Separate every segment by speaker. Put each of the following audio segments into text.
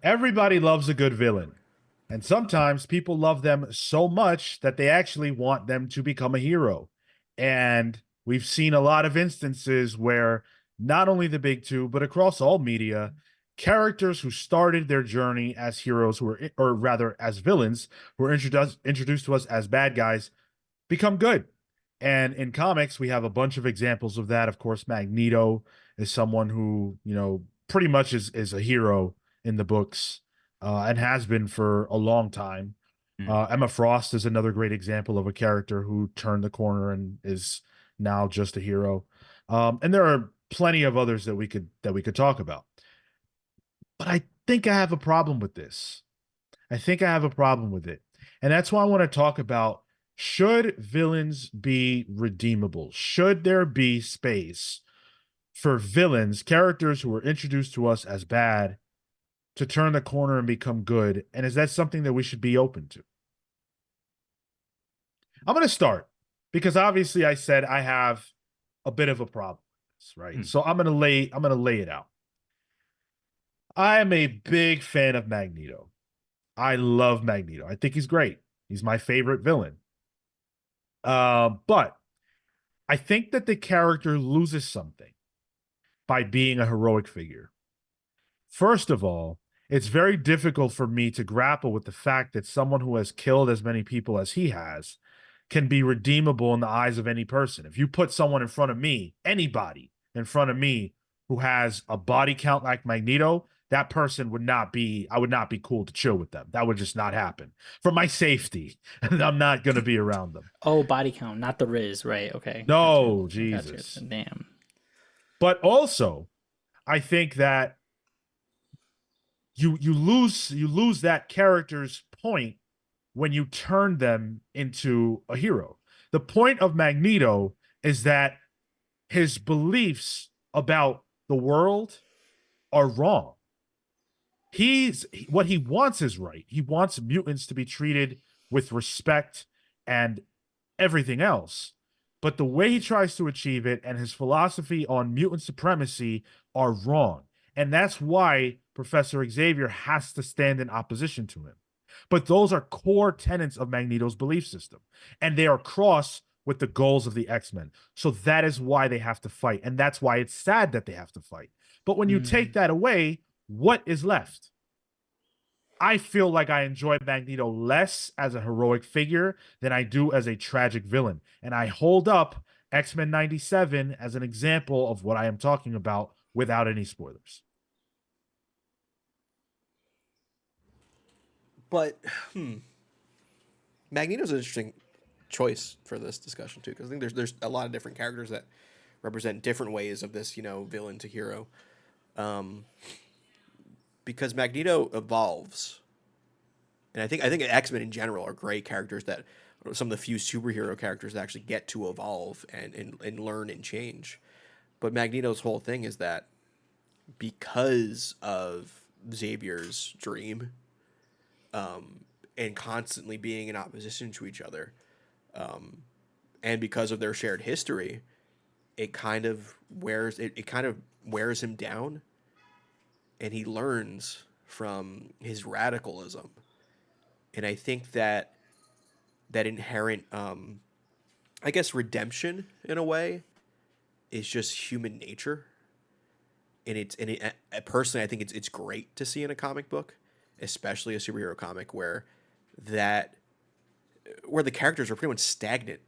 Speaker 1: Everybody loves a good villain. And sometimes people love them so much that they actually want them to become a hero. And we've seen a lot of instances where not only the big two, but across all media, characters who started their journey as heroes who were, or rather as villains, who were introduced to us as bad guys, become good. And in comics, we have a bunch of examples of that. Of course, Magneto is someone who, pretty much is a hero in the books, and has been for a long time.
Speaker 2: Mm.
Speaker 1: Emma Frost is another great example of a character who turned the corner and is now just a hero. And there are plenty of others that we could talk about. But I think I have a problem with this. I think I have a problem with it. And that's why I want to talk about, should villains be redeemable? Should there be space for villains, characters who were introduced to us as bad, to turn the corner and become good? And is that something that we should be open to? I'm going to start because obviously I said I have a bit of a problem with this, right?
Speaker 2: Mm.
Speaker 1: So I'm going to lay it out. I am a big fan of Magneto. I love Magneto. I think he's great. He's my favorite villain. But I think that the character loses something by being a heroic figure. First of all, it's very difficult for me to grapple with the fact that someone who has killed as many people as he has can be redeemable in the eyes of any person. If you put someone in front of me, anybody in front of me who has a body count like Magneto, that person would not be, I would not be cool to chill with them. That would just not happen. For my safety, I'm not going to be around them.
Speaker 2: Oh, body count, not the Riz, right? Okay, gotcha.
Speaker 1: No,
Speaker 2: Gotcha.
Speaker 1: Jesus.
Speaker 2: Damn.
Speaker 1: But also, I think that you lose that character's point when you turn them into a hero. The point of Magneto is that his beliefs about the world are wrong. What he wants is right. He wants mutants to be treated with respect and everything else. But the way he tries to achieve it and his philosophy on mutant supremacy are wrong. And that's why Professor Xavier has to stand in opposition to him. But those are core tenets of Magneto's belief system, and they are cross with the goals of the X-Men. So that is why they have to fight. And that's why it's sad that they have to fight. But when you take
Speaker 2: Mm.
Speaker 1: that away, what is left? I feel like I enjoy Magneto less as a heroic figure than I do as a tragic villain. And I hold up X-Men 97 as an example of what I am talking about without any spoilers.
Speaker 3: But Magneto's an interesting choice for this discussion too, because I think there's a lot of different characters that represent different ways of this, villain to hero. Um, because Magneto evolves, and I think X Men in general are great characters that are some of the few superhero characters that actually get to evolve and learn and change. But Magneto's whole thing is that because of Xavier's dream, and constantly being in opposition to each other, and because of their shared history, it kind of wears him down, and he learns from his radicalism. And I think that inherent, I guess, redemption in a way is just human nature. Personally, I think it's great to see in a comic book, especially a superhero comic that where the characters are pretty much stagnant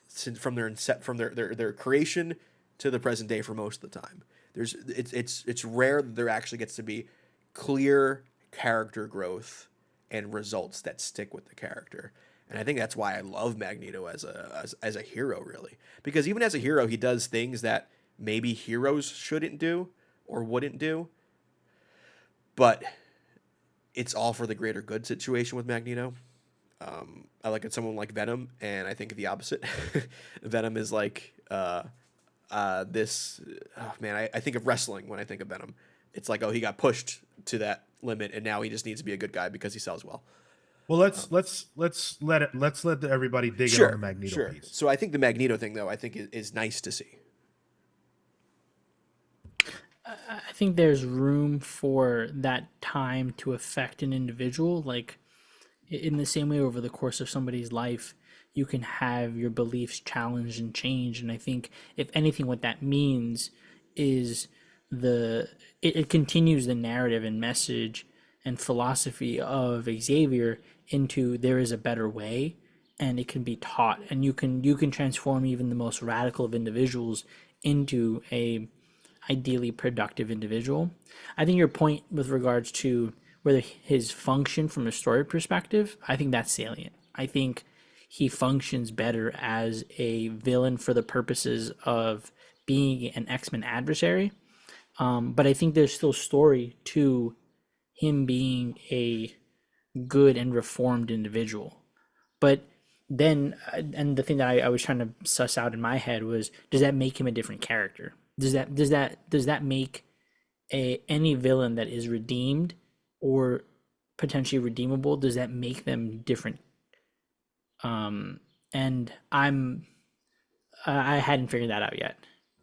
Speaker 3: since from their creation to the present day for most of the time. It's rare that there actually gets to be clear character growth and results that stick with the character. And I think that's why I love Magneto as a hero, really, because even as a hero, he does things that maybe heroes shouldn't do or wouldn't do, but it's all for the greater good situation with Magneto. I look at someone like Venom, and I think the opposite. Venom is like this. Oh man, I think of wrestling when I think of Venom. It's like, oh, he got pushed to that limit, and now he just needs to be a good guy because he sells well.
Speaker 1: Well, let's let everybody dig in on the
Speaker 3: Sure,
Speaker 1: Magneto
Speaker 3: sure.
Speaker 1: piece.
Speaker 3: So I think the Magneto thing, though, I think is nice to see.
Speaker 2: I think there's room for that time to affect an individual. Like, in the same way, over the course of somebody's life, you can have your beliefs challenged and changed. And I think, if anything, what that means is it continues the narrative and message and philosophy of Xavier into there is a better way, and it can be taught, and you can transform even the most radical of individuals into a ideally productive individual. I think your point with regards to whether his function from a story perspective, I think that's salient. I think he functions better as a villain for the purposes of being an X-Men adversary. But I think there's still story to him being a good and reformed individual. But then, and the thing that I was trying to suss out in my head was, does that make him a different character? Does that make any villain that is redeemed or potentially redeemable, does that make them different? And I hadn't figured that out yet.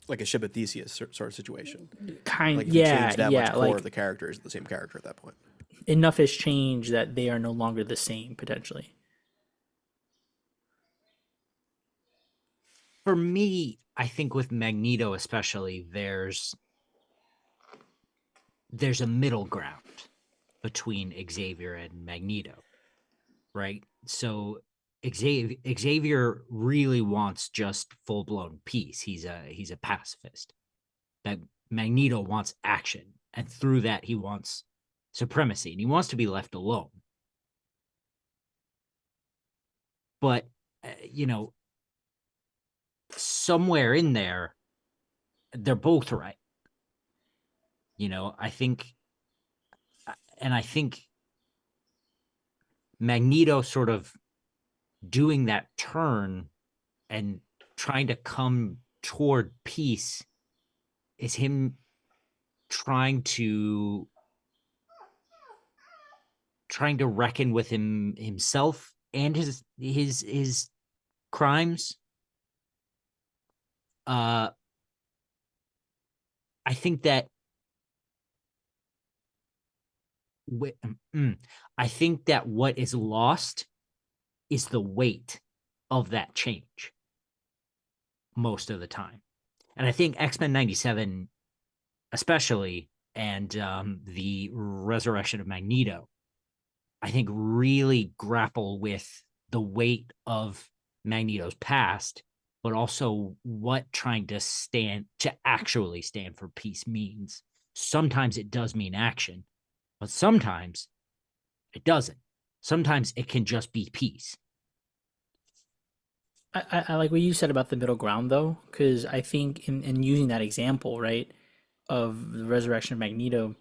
Speaker 3: Like a ship of Theseus sort of situation.
Speaker 2: Kind,
Speaker 3: Like if you
Speaker 2: yeah,
Speaker 3: change that
Speaker 2: yeah,
Speaker 3: much core
Speaker 2: like
Speaker 3: of the character is the same character at that point.
Speaker 2: enough has changed that they are no longer the same potentially.
Speaker 4: For me, I think with Magneto especially, there's a middle ground between Xavier and Magneto, right? So Xavier really wants just full-blown peace. He's a pacifist. That Magneto wants action, and through that he wants supremacy, and he wants to be left alone. But somewhere in there, they're both right. I think Magneto sort of doing that turn and trying to come toward peace is him trying to reckon with himself and his crimes. I think that what is lost is the weight of that change most of the time. And I think X-Men 97 especially, and the resurrection of Magneto, I think really grapple with the weight of Magneto's past, but also what trying to actually stand for peace means. Sometimes it does mean action, but sometimes it doesn't. Sometimes it can just be peace.
Speaker 2: I like what you said about the middle ground, though, because I think in using that example, right, of the resurrection of Magneto,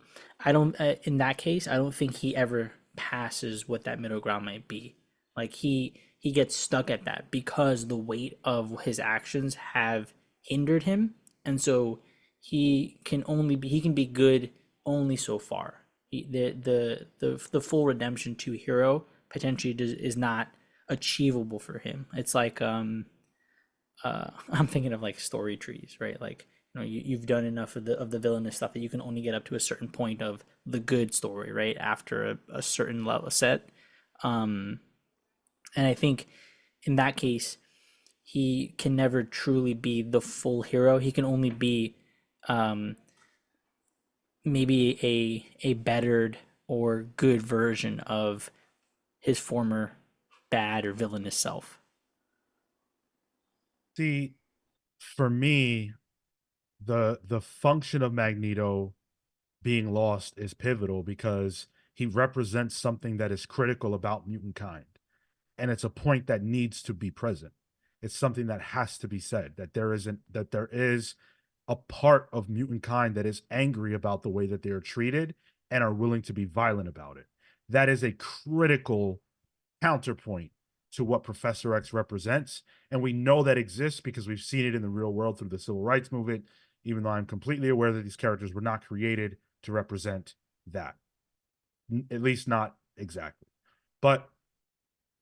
Speaker 2: I don't, in that case, I don't think he ever passes what that middle ground might be. Like, he gets stuck at that because the weight of his actions have hindered him, and so he can be good only so far. The full redemption to hero potentially is not achievable for him. It's like I'm thinking of like story trees, right? Like, you've done enough of the villainous stuff that you can only get up to a certain point of the good story, right? After a certain level set. And I think in that case, he can never truly be the full hero. He can only be maybe a bettered or good version of his former bad or villainous self.
Speaker 1: See, for me, the function of Magneto being lost is pivotal because he represents something that is critical about mutant kind. And it's a point that needs to be present. It's something that has to be said, that there is a part of mutant kind that is angry about the way that they are treated and are willing to be violent about it. That is a critical counterpoint to what Professor X represents. And we know that exists because we've seen it in the real world through the civil rights movement, even though I'm completely aware that these characters were not created to represent that. At least not exactly. But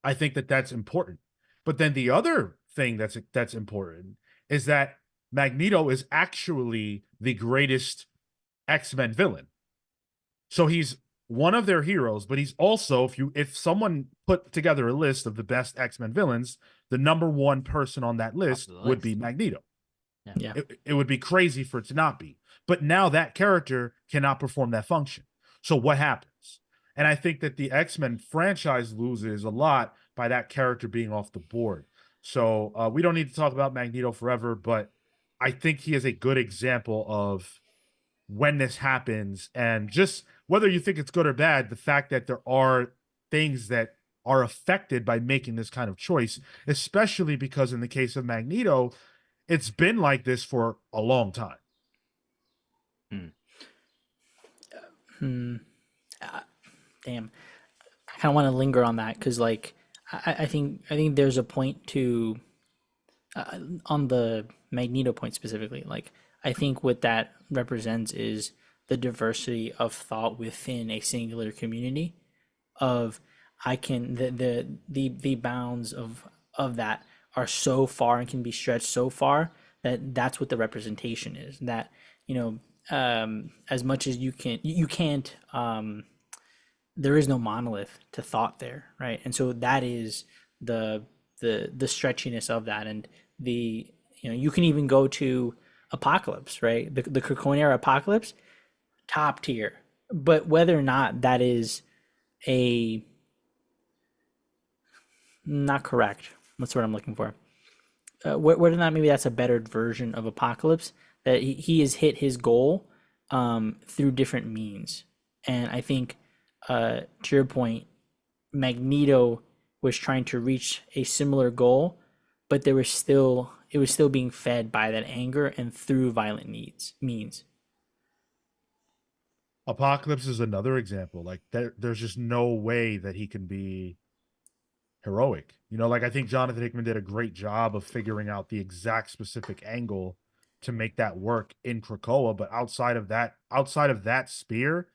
Speaker 1: I think that that's important. But then the other thing that's important is that Magneto is actually the greatest X-Men villain. So he's one of their heroes, but he's also, if someone put together a list of the best X-Men villains, the number one person on that list would be Magneto.
Speaker 2: Yeah.
Speaker 1: It would be crazy for it to not be. But now that character cannot perform that function. So what happens? And I think that the X-Men franchise loses a lot by that character being off the board. So we don't need to talk about Magneto forever, but I think he is a good example of when this happens, and just whether you think it's good or bad, the fact that there are things that are affected by making this kind of choice, especially because in the case of Magneto, it's been like this for a long time.
Speaker 2: Damn. I kind of want to linger on that because, like, I think there's a point to on the Magneto point specifically. Like, I think what that represents is the diversity of thought within a singular community. Of I can the bounds of that are so far and can be stretched so far that that's what the representation is. That as much as you can't there is no monolith to thought there, right? And so that is the stretchiness of that, and you can even go to Apocalypse, right? The Krakoan era Apocalypse, top tier, but whether or not that is a not correct. That's what I'm looking for. Whether or not maybe that's a better version of Apocalypse, that he has hit his goal through different means, and I think to your point, Magneto was trying to reach a similar goal, but it was still being fed by that anger and through violent means.
Speaker 1: Apocalypse is another example. Like there's just no way that he can be heroic. Like I think Jonathan Hickman did a great job of figuring out the exact specific angle to make that work in Krakoa. But outside of that spear,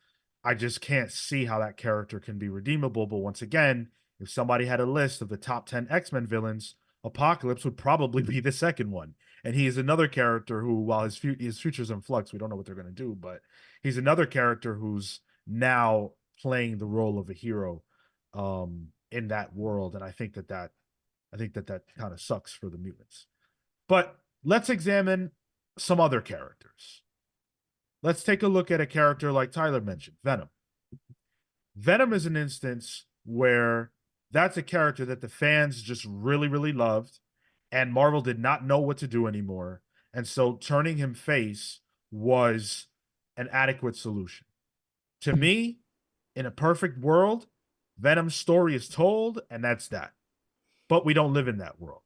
Speaker 1: I just can't see how that character can be redeemable. But once again, if somebody had a list of the top 10 X-Men villains, Apocalypse would probably be the second one. And he is another character who, while his future's in flux, we don't know what they're going to do, but he's another character who's now playing the role of a hero in that world. And I think that kind of sucks for the mutants. But let's examine some other characters. Let's take a look at a character like Tyler mentioned, Venom. Venom is an instance where that's a character that the fans just really, really loved, and Marvel did not know what to do anymore. And so turning him face was an adequate solution. To me, in a perfect world, Venom's story is told, and that's that. But we don't live in that world.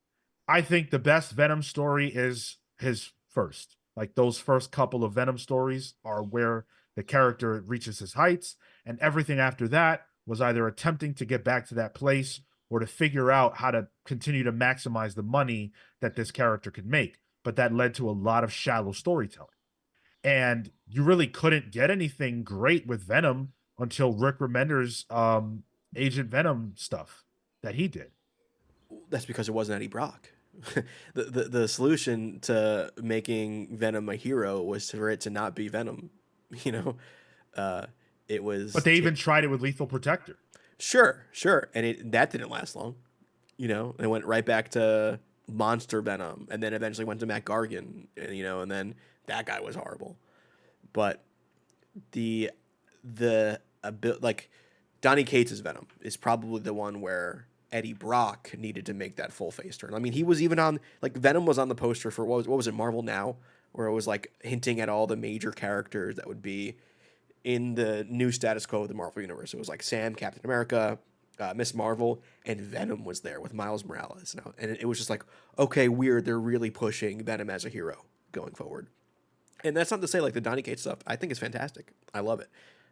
Speaker 1: I think the best Venom story is his first. Like those first couple of Venom stories are where the character reaches his heights, and everything after that was either attempting to get back to that place or to figure out how to continue to maximize the money that this character could make. But that led to a lot of shallow storytelling. And you really couldn't get anything great with Venom until Rick Remender's Agent Venom stuff that he did.
Speaker 3: That's because it wasn't Eddie Brock. The solution to making Venom a hero was for it to not be Venom. It was.
Speaker 1: But they even tried it with Lethal Protector.
Speaker 3: Sure, and that didn't last long. It went right back to Monster Venom, and then eventually went to Matt Gargan, and then that guy was horrible. But the like Donny Cates' Venom is probably the one where Eddie Brock needed to make that full face turn. I mean, he was even on, like, Venom was on the poster for what was it, Marvel Now, where it was like hinting at all the major characters that would be in the new status quo of the Marvel universe. It was like Sam, Captain America, Miss Marvel, and Venom was there with Miles Morales. And it was just like, okay, weird. They're really pushing Venom as a hero going forward. And that's not to say, like, the Donny Cates stuff, I think is fantastic. I love it.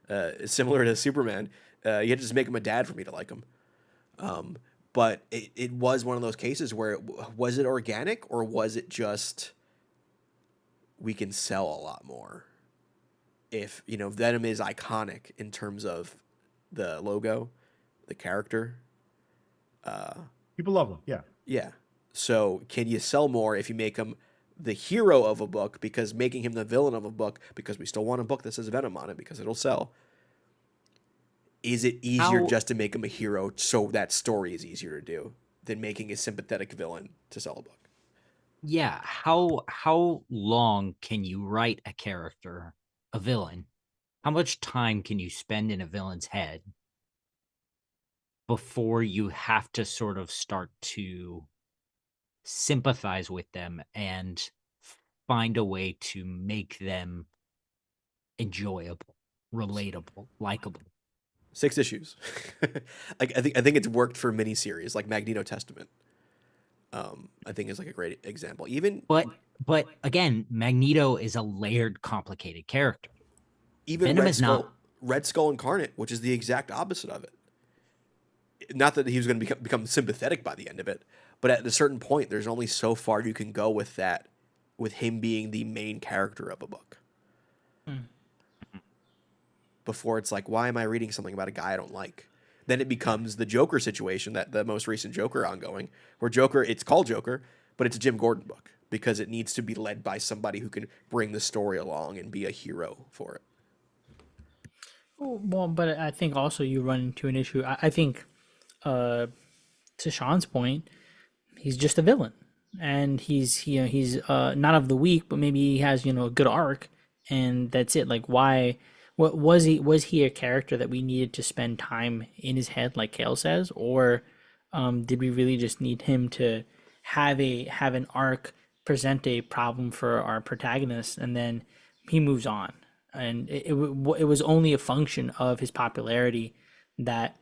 Speaker 3: It's similar to Superman. You had to just make him a dad for me to like him. But it was one of those cases where was it organic, or was it just we can sell a lot more? If, Venom is iconic in terms of the logo, the character.
Speaker 1: People love him, yeah.
Speaker 3: Yeah. So can you sell more if you make him the hero of a book because making him the villain of a book because we still want a book that says Venom on it because it'll sell. Is it easier
Speaker 4: How
Speaker 3: just to make him a hero so that story is easier to do than making a sympathetic villain to sell a book?
Speaker 4: yeah, how long can you write a character, a villain? How much time can you spend in a villain's head before you have to sort of start to sympathize with them and find a way to make them enjoyable, relatable, likable?
Speaker 3: 6 issues. I think it's worked for miniseries like Magneto Testament. I think is like a great example.
Speaker 4: But again, Magneto is a layered, complicated character.
Speaker 3: Even
Speaker 4: Venom is not.
Speaker 3: Red Skull Incarnate, which is the exact opposite of it. Not that he was going to become sympathetic by the end of it, but at a certain point, there's only so far you can go with that, with him being the main character of a book. Before it's like, why am I reading something about a guy I don't like? Then it becomes the Joker situation, that the most recent Joker ongoing, where Joker, it's called Joker, but it's a Jim Gordon book because it needs to be led by somebody who can bring the story along and be a hero for it.
Speaker 2: Well, but I think also you run into an issue. I think, to Sean's point, he's just a villain, and he's not of the week, but maybe he has a good arc, and that's it. Like, why? What was he a character that we needed to spend time in his head, like Cale says, or did we really just need him to have an arc, present a problem for our protagonist, and then he moves on? And it was only a function of his popularity that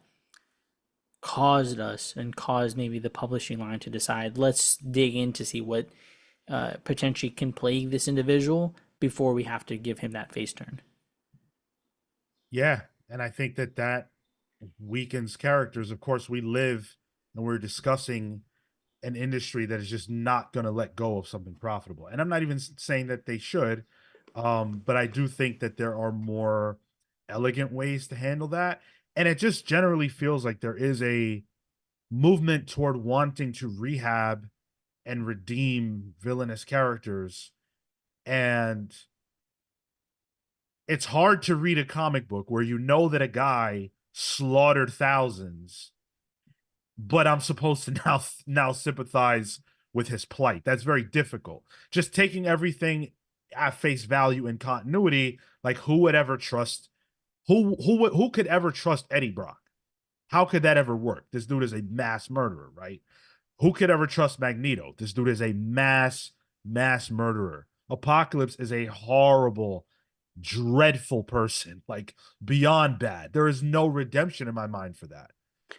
Speaker 2: caused us and caused maybe the publishing line to decide, let's dig in to see what potentially can plague this individual before we have to give him that face turn.
Speaker 1: Yeah, and I think that weakens characters. Of course, we live and we're discussing an industry that is just not going to let go of something profitable. And I'm not even saying that they should, but I do think that there are more elegant ways to handle that. And it just generally feels like there is a movement toward wanting to rehab and redeem villainous characters. And it's hard to read a comic book where you know that a guy slaughtered thousands, but I'm supposed to now sympathize with his plight. That's very difficult. Just taking everything at face value in continuity, like who could ever trust Eddie Brock? How could that ever work? This dude is a mass murderer, right? Who could ever trust Magneto? This dude is a mass murderer. Apocalypse is a horrible, dreadful person, like beyond bad. There is no redemption in my mind for that.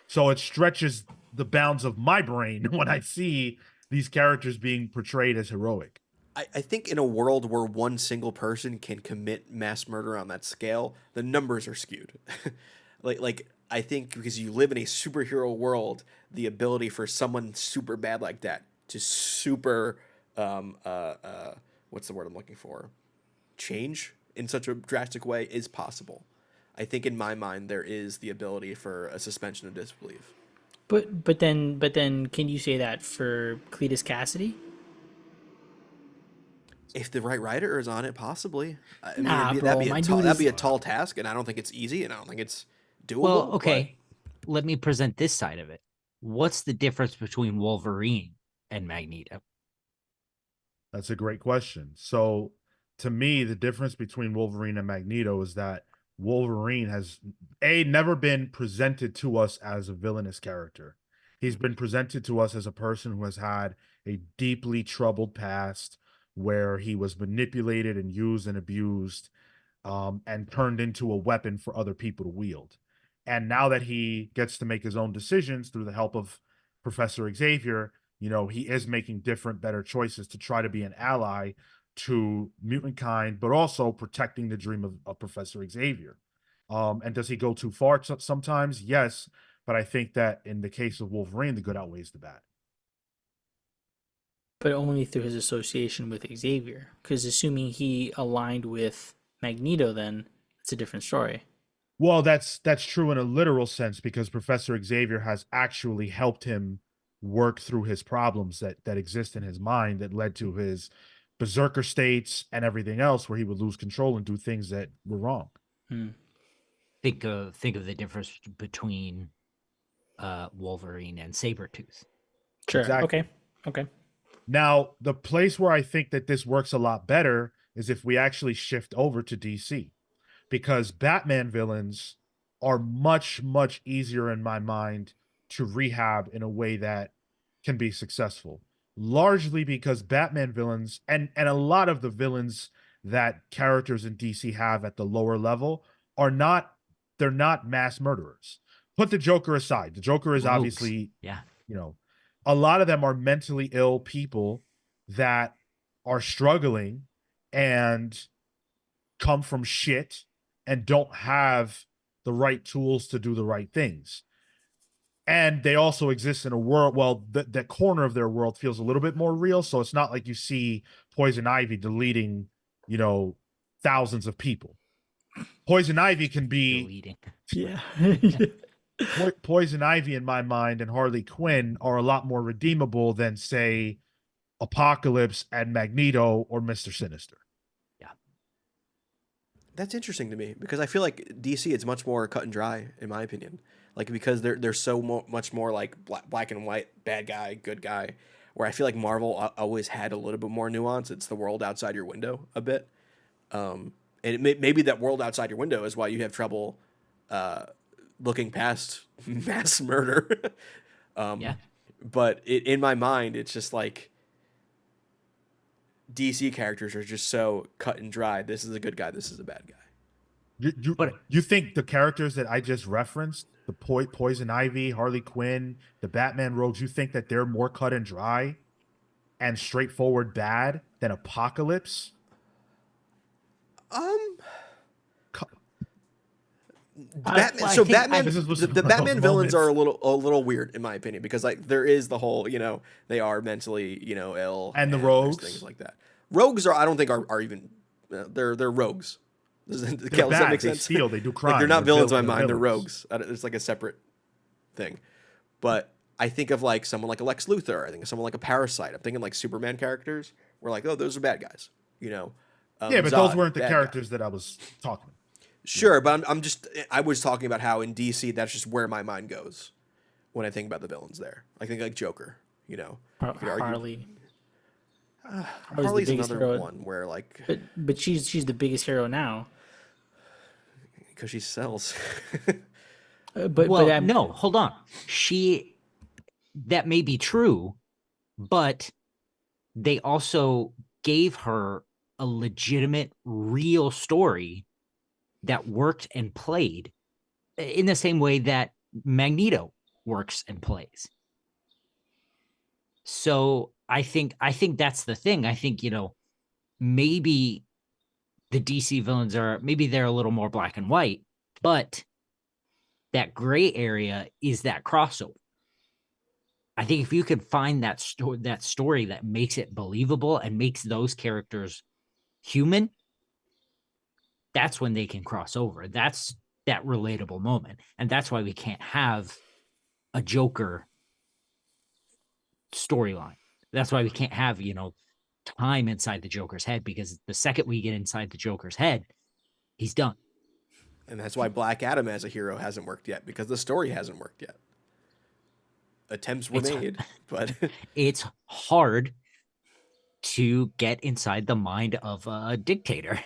Speaker 1: So it stretches the bounds of my brain when I see these characters being portrayed as heroic.
Speaker 3: I think in a world where one single person can commit mass murder on that scale, the numbers are skewed. like I think because you live in a superhero world, the ability for someone super bad like that to super what's the word I'm looking for? Change in such a drastic way is possible. I think in my mind there is the ability for a suspension of disbelief.
Speaker 2: But then can you say that for Cletus Cassidy?
Speaker 3: If the right writer is on it, possibly. I mean,
Speaker 2: Nah, bro,
Speaker 3: that'd be a
Speaker 2: my
Speaker 3: tall,
Speaker 2: dude
Speaker 3: that'd be
Speaker 2: is.
Speaker 3: a tall task, and I don't think it's easy, and I don't think it's doable.
Speaker 4: Well, okay. Let me present this side of it. What's the difference between Wolverine and Magneto?
Speaker 1: That's a great question. So, to me, the difference between Wolverine and Magneto is that Wolverine has never been presented to us as a villainous character. He's been presented to us as a person who has had a deeply troubled past where he was manipulated and used and abused, and turned into a weapon for other people to wield. And now that he gets to make his own decisions through the help of Professor Xavier, he is making different, better choices to try to be an ally to mutant kind, but also protecting the dream of Professor Xavier. And does he go too far sometimes? Yes. But I think that in the case of Wolverine, the good outweighs the bad.
Speaker 2: But only through his association with Xavier. Because assuming he aligned with Magneto, then it's a different story.
Speaker 1: Well, that's true in a literal sense because Professor Xavier has actually helped him work through his problems that exist in his mind that led to his berserker states and everything else where he would lose control and do things that were wrong.
Speaker 4: Think of the difference between Wolverine and Sabretooth.
Speaker 2: Sure.
Speaker 1: Exactly.
Speaker 2: Okay.
Speaker 1: Now, the place where I think that this works a lot better is if we actually shift over to DC, because Batman villains are much, much easier in my mind to rehab in a way that can be successful. Largely because Batman villains and a lot of the villains that characters in DC have at the lower level are not, they're not mass murderers. Put the Joker aside. The Joker is
Speaker 4: Rogues.
Speaker 1: obviously,
Speaker 4: Yeah.
Speaker 1: you know, a lot of them are mentally ill people that are struggling and come from shit and don't have the right tools to do the right things. And they also exist in a world, well, that corner of their world feels a little bit more real. So it's not like you see Poison Ivy deleting, thousands of people. Poison Ivy can be
Speaker 4: Deleting.
Speaker 2: Yeah.
Speaker 1: Poison Ivy in my mind and Harley Quinn are a lot more redeemable than, say, Apocalypse and Magneto or Mr. Sinister.
Speaker 3: That's interesting to me because I feel like DC it's much more cut and dry in my opinion. Like because they're so much more like black and white, bad guy, good guy. Where I feel like Marvel always had a little bit more nuance. It's the world outside your window a bit, and maybe that world outside your window is why you have trouble looking past mass murder.
Speaker 4: Yeah.
Speaker 3: But in my mind, it's just like DC characters are just so cut and dry. This is a good guy. This is a bad guy.
Speaker 1: You think the characters that I just referenced, the Poison Ivy, Harley Quinn, the Batman rogues, you think that they're more cut and dry and straightforward bad than Apocalypse?
Speaker 3: Batman.
Speaker 1: This is
Speaker 3: The Batman villains are a little weird in my opinion because like there is the whole they are mentally ill
Speaker 1: and the
Speaker 3: there's
Speaker 1: rogues
Speaker 3: things like that. Rogues I don't think are even they're rogues. Does
Speaker 1: they're
Speaker 3: that
Speaker 1: bad.
Speaker 3: make
Speaker 1: They
Speaker 3: sense?
Speaker 1: steal, they do crime.
Speaker 3: Like they're not villains in my mind. They're
Speaker 1: villains.
Speaker 3: rogues. It's like a separate thing. But I think of like someone like a Lex Luthor. I think of someone like a Parasite. I'm thinking like Superman characters. We're like, oh, those are bad guys.
Speaker 1: Yeah, but those weren't the characters that I was talking about.
Speaker 3: Sure, but I was talking about how in DC that's just where my mind goes when I think about the villains there. I think like Joker,
Speaker 2: Harley.
Speaker 3: Harley's
Speaker 2: the biggest
Speaker 3: another
Speaker 2: hero.
Speaker 3: one where like
Speaker 2: But she's the biggest hero now.
Speaker 3: because she sells.
Speaker 4: No, hold on. That may be true, but they also gave her a legitimate, real story that worked and played in the same way that Magneto works and plays. So I think that's the thing. I think, maybe the DC villains they're a little more black and white, but that gray area is that crossover. I think if you can find that story that makes it believable and makes those characters human, that's when they can cross over. That's that relatable moment. And that's why we can't have a Joker storyline. That's why we can't have, time inside the Joker's head, because the second we get inside the Joker's head, he's done.
Speaker 3: And that's why Black Adam as a hero hasn't worked yet, because the story hasn't worked yet. Attempts were made, but
Speaker 4: it's hard to get inside the mind of a dictator.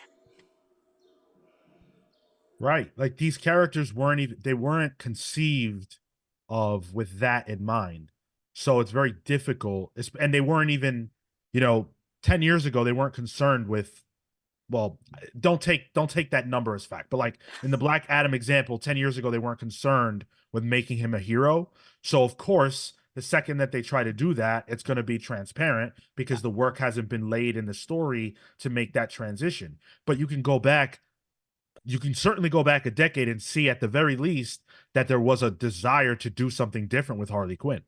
Speaker 1: Right. Like these characters weren't conceived of with that in mind. So it's very difficult. And they weren't even, 10 years ago, they weren't concerned with, well, don't take that number as fact. But like in the Black Adam example, 10 years ago, they weren't concerned with making him a hero. So of course, the second that they try to do that, it's going to be transparent because the work hasn't been laid in the story to make that transition. But you can certainly go back a decade and see at the very least that there was a desire to do something different with Harley Quinn.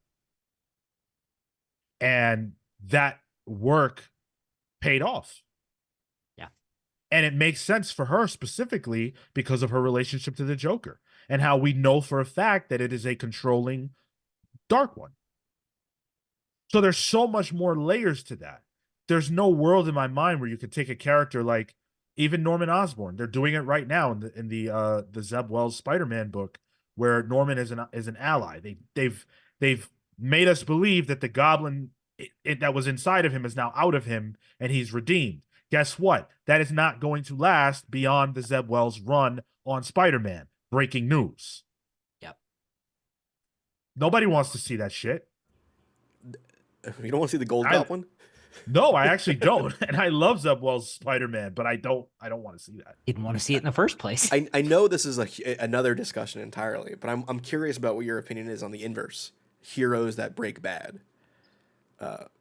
Speaker 1: And that work paid off.
Speaker 4: Yeah.
Speaker 1: And it makes sense for her specifically because of her relationship to the Joker and how we know for a fact that it is a controlling dark one. So there's so much more layers to that. there's no world in my mind where you could take a character like even Norman Osborn. They're doing it right now in the Zeb Wells Spider-Man book, where Norman is an ally. They've made us believe that the Goblin that was inside of him is now out of him, and he's redeemed. Guess what? That is not going to last beyond the Zeb Wells run on Spider-Man. Breaking news.
Speaker 4: Yep.
Speaker 1: Nobody wants to see that shit.
Speaker 3: You don't want to see the Gold Goblin?
Speaker 1: No, I actually don't. And I love Zeb Wells Spider-Man, but I don't want to see that.
Speaker 4: Didn't want to see it in the first place.
Speaker 3: I know this is another discussion entirely, but I'm curious about what your opinion is on the inverse. Heroes that break bad.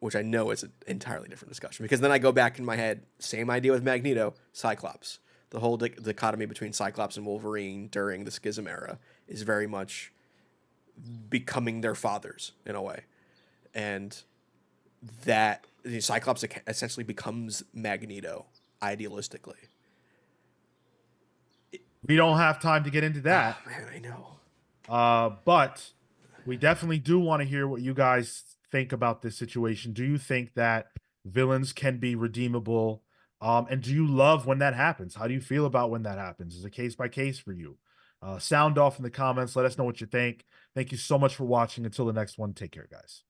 Speaker 3: Which I know is an entirely different discussion, because then I go back in my head, same idea with Magneto, Cyclops. The whole dichotomy between Cyclops and Wolverine during the Schism era is very much becoming their fathers in a way. And that Cyclops essentially becomes Magneto idealistically.
Speaker 1: We don't have time to get into that.
Speaker 3: Oh, man, I know.
Speaker 1: But we definitely do want to hear what you guys think about this situation. Do you think that villains can be redeemable? And do you love when that happens? How do you feel about when that happens? Is it case by case for you? Sound off in the comments. Let us know what you think. Thank you so much for watching. Until the next one, take care, guys.